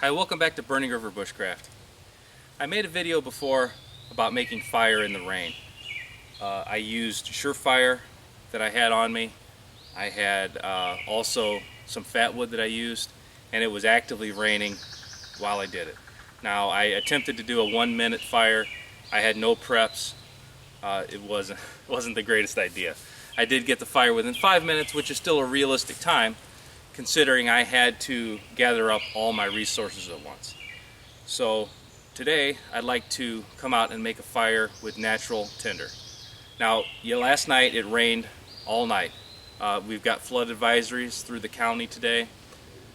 Hi, welcome back to Burning River Bushcraft. I made a video before about making fire in the rain. I used Surefire that I had on me. I had also some fat wood that I used, and it was actively raining while I did it. Now, I attempted to do a 1-minute fire. I had no preps. It wasn't the greatest idea. I did get the fire within 5 minutes, which is still a realistic time, considering I had to gather up all my resources at once. So today I'd like to come out and make a fire with natural tinder. Now, last night it rained all night. We've got flood advisories through the county today,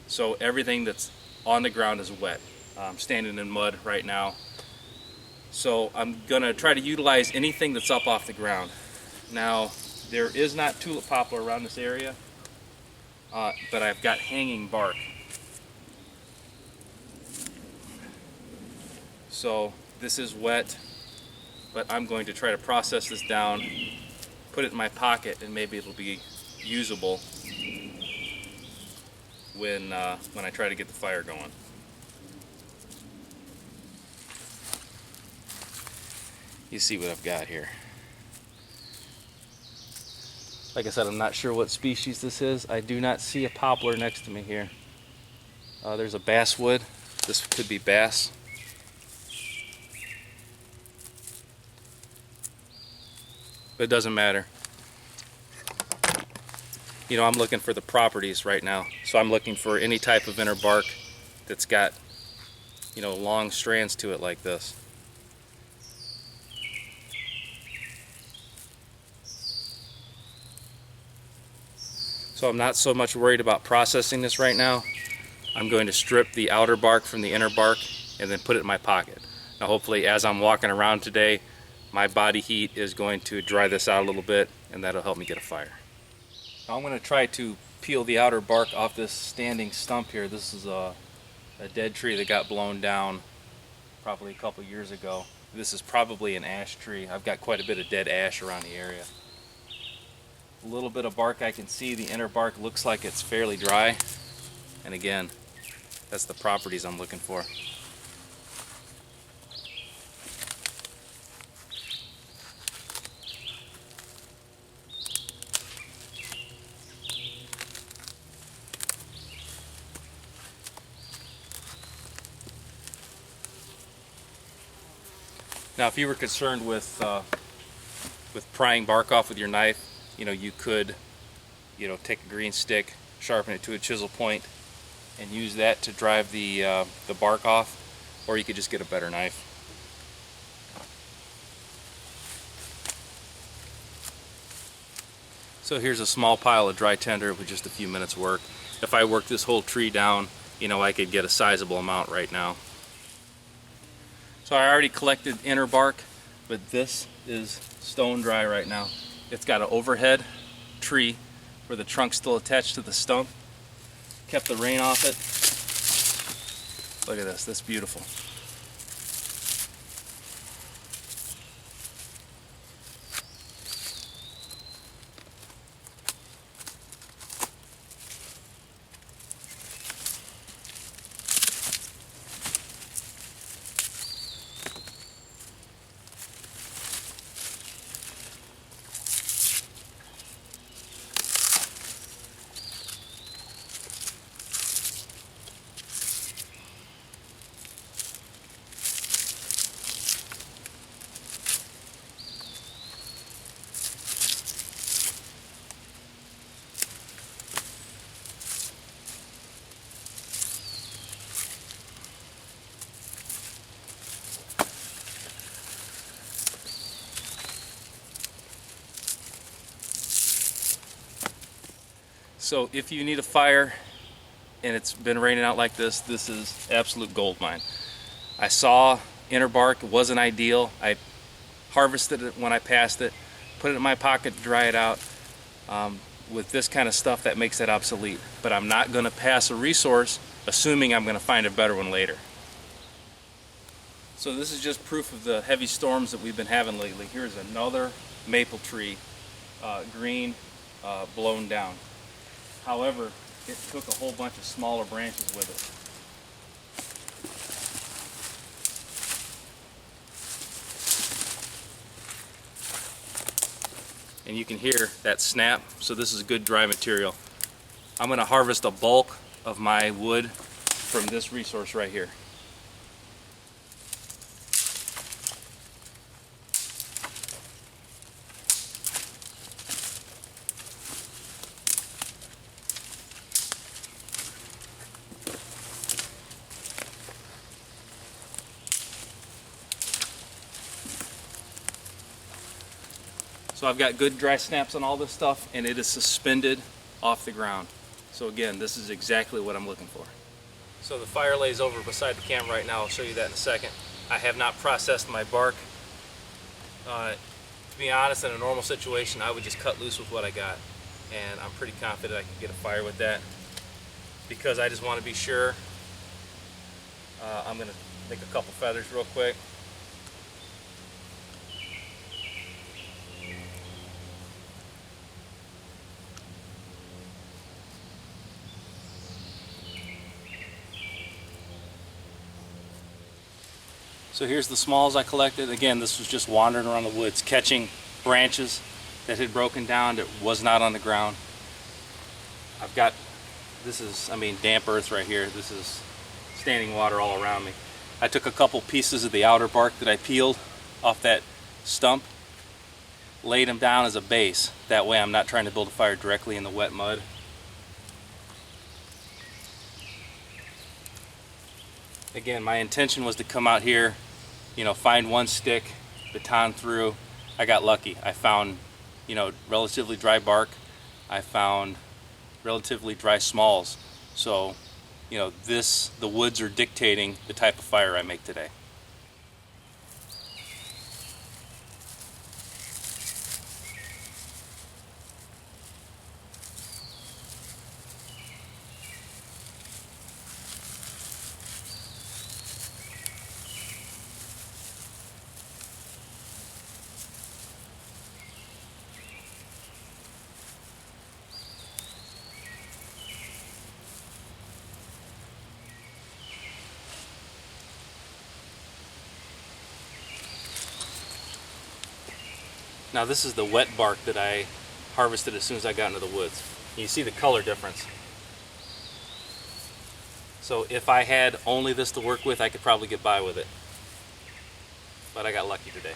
so everything that's on the ground is wet. I'm standing in mud right now, so I'm gonna try to utilize anything that's up off the ground. Now, there is not tulip poplar around this area, but I've got hanging bark. So this is wet, but I'm going to try to process this down, put it in my pocket, and maybe it'll be usable when I try to get the fire going. You see what I've got here. Like I said, I'm not sure what species this is. I do not see a poplar next to me here. There's a basswood. This could be bass. But it doesn't matter. You know, I'm looking for the properties right now. So I'm looking for any type of inner bark that's got, you know, long strands to it like this. So I'm not so much worried about processing this right now. I'm going to strip the outer bark from the inner bark and then put it in my pocket. Now hopefully as I'm walking around today, my body heat is going to dry this out a little bit, and that'll help me get a fire. Now I'm going to try to peel the outer bark off this standing stump here. This is a dead tree that got blown down probably a couple years ago. This is probably an ash tree. I've got quite a bit of dead ash around the area. A little bit of bark I can see. The inner bark looks like it's fairly dry. And again, that's the properties I'm looking for. Now, if you were concerned with prying bark off with your knife, you know, you could, you know, take a green stick, sharpen it to a chisel point, and use that to drive the bark off, or you could just get a better knife. So here's a small pile of dry tinder with just a few minutes work. If I work this whole tree down, you know, I could get a sizable amount right now. So I already collected inner bark, but this is stone dry right now. It's got an overhead tree where the trunk's still attached to the stump. Kept the rain off it. Look at this, that's beautiful. So if you need a fire and it's been raining out like this, this is absolute gold mine. I saw inner bark, it wasn't ideal. I harvested it when I passed it, put it in my pocket to dry it out. With this kind of stuff, that makes it obsolete. But I'm not going to pass a resource assuming I'm going to find a better one later. So this is just proof of the heavy storms that we've been having lately. Here's another maple tree, green, blown down. However, it took a whole bunch of smaller branches with it. and you can hear that snap, so this is good dry material. I'm going to harvest a bulk of my wood from this resource right here. So I've got good dry snaps on all this stuff, and it is suspended off the ground. So again, this is exactly what I'm looking for. So the fire lays over beside the camera right now. I'll show you that in a second. I have not processed my bark. To be honest, in a normal situation, I would just cut loose with what I got. And I'm pretty confident I can get a fire with that. Because I just want to be sure, I'm going to make a couple feathers real quick. So here's the smalls I collected. Again, this was just wandering around the woods, catching branches that had broken down that was not on the ground. I've got, this is, damp earth right here. This is standing water all around me. I took a couple pieces of the outer bark that I peeled off that stump, laid them down as a base. That way I'm not trying to build a fire directly in the wet mud. Again, my intention was to come out here, find one stick, baton through. I got lucky. I found, relatively dry bark. I found relatively dry smalls. So, the woods are dictating the type of fire I make today. Now this is the wet bark that I harvested as soon as I got into the woods. You see the color difference. So if I had only this to work with, I could probably get by with it. But I got lucky today.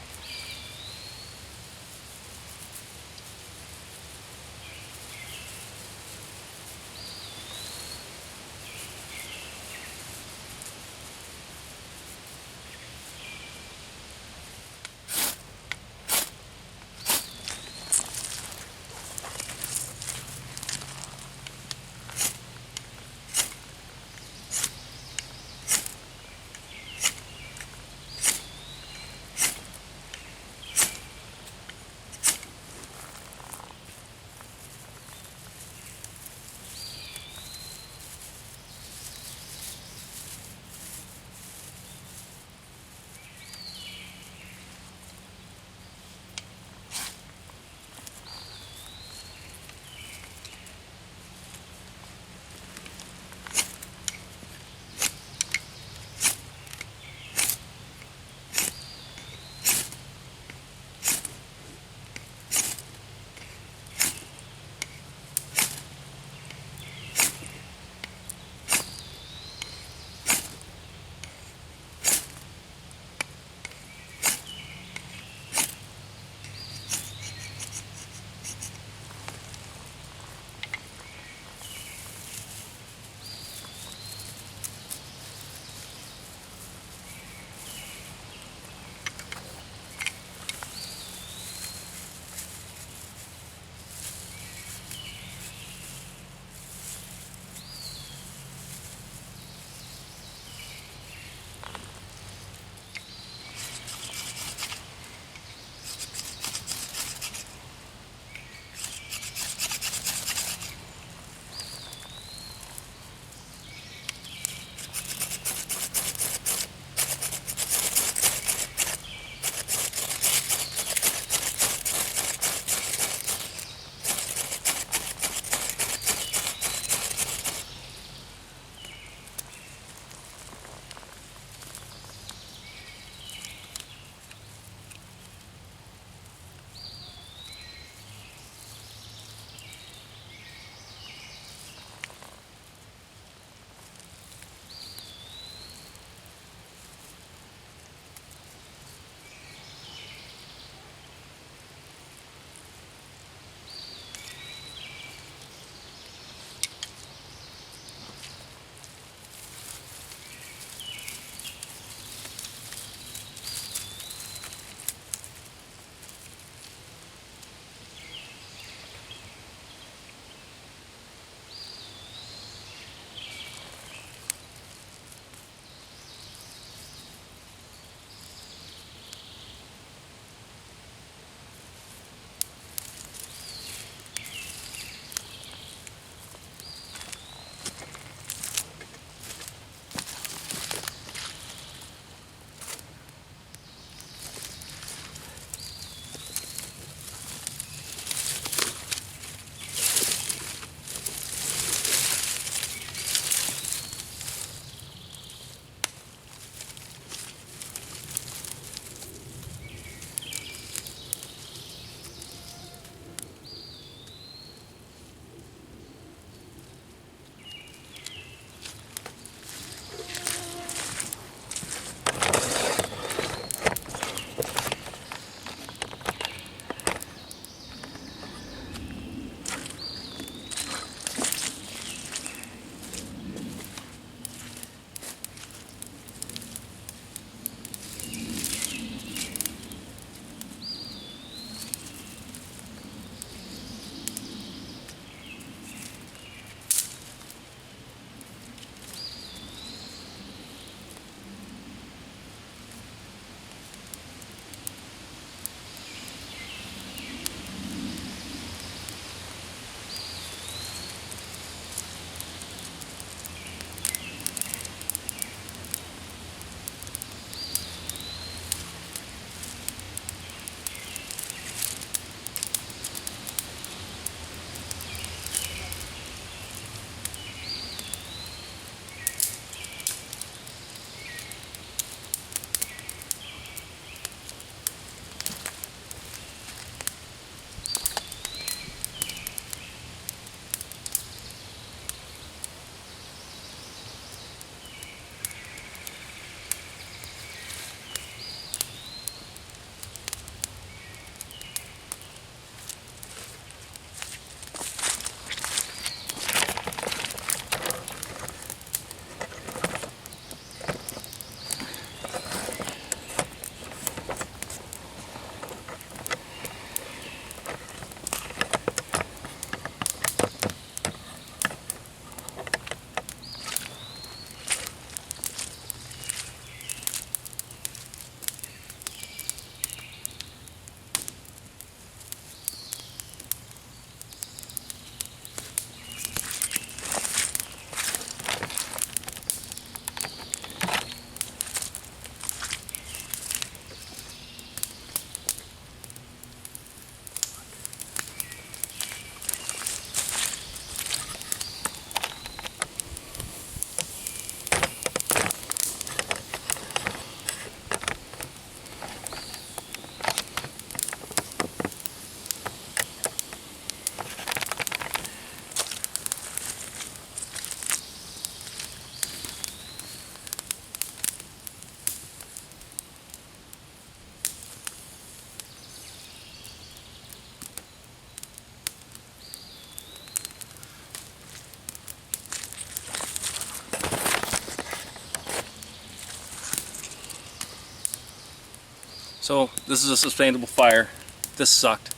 So this is a sustainable fire. This sucked.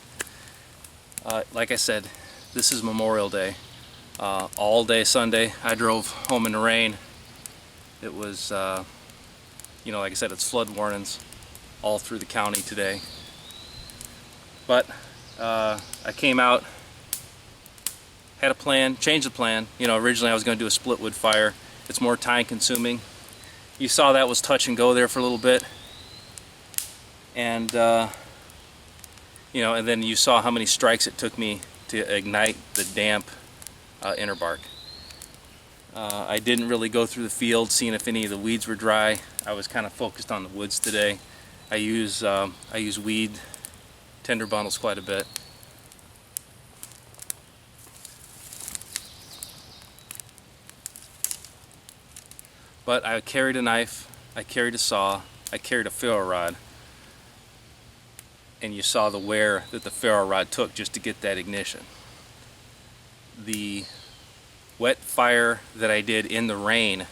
Like I said, this is Memorial Day. All day Sunday I drove home in the rain. It was, you know, like I said, it's flood warnings all through the county today. But I came out, had a plan, changed the plan. You know, originally I was going to do a split wood fire. It's more time consuming. You saw that was touch and go there for a little bit. And you know, and then you saw how many strikes it took me to ignite the damp inner bark. I didn't really go through the field seeing if any of the weeds were dry. I was kind of focused on the woods today. I use weed tender bundles quite a bit. But I carried a knife, I carried a saw, I carried a ferro rod. And you saw the wear that the ferro rod took just to get that ignition. The wet fire that I did in the rain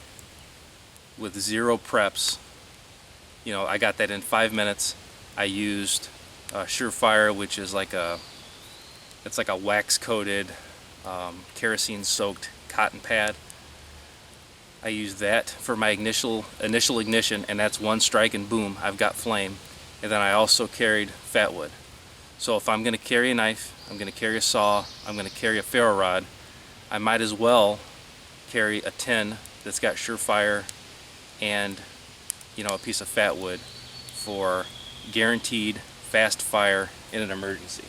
with 0 preps, you know, I got that in 5 minutes. I used Surefire, which is like it's like a wax coated kerosene soaked cotton pad. I used that for my initial ignition, and that's one strike and boom, I've got flame. And then I also carried fat wood. So if I'm going to carry a knife, I'm going to carry a saw, I'm going to carry a ferro rod, I might as well carry a tin that's got Surefire and, you know, a piece of fat wood for guaranteed fast fire in an emergency.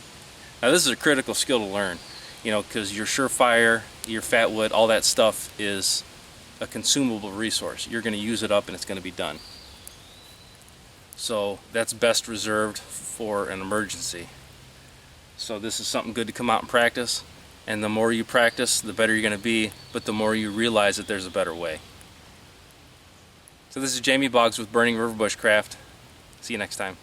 Now this is a critical skill to learn, you know, because your Surefire, your fat wood, all that stuff is a consumable resource. You're going to use it up and it's going to be done. So that's best reserved for an emergency. So this is something good to come out and practice, and the more you practice, the better you're going to be, but the more you realize that there's a better way. So this is Jamie Boggs with Burning River Bushcraft. See you next time.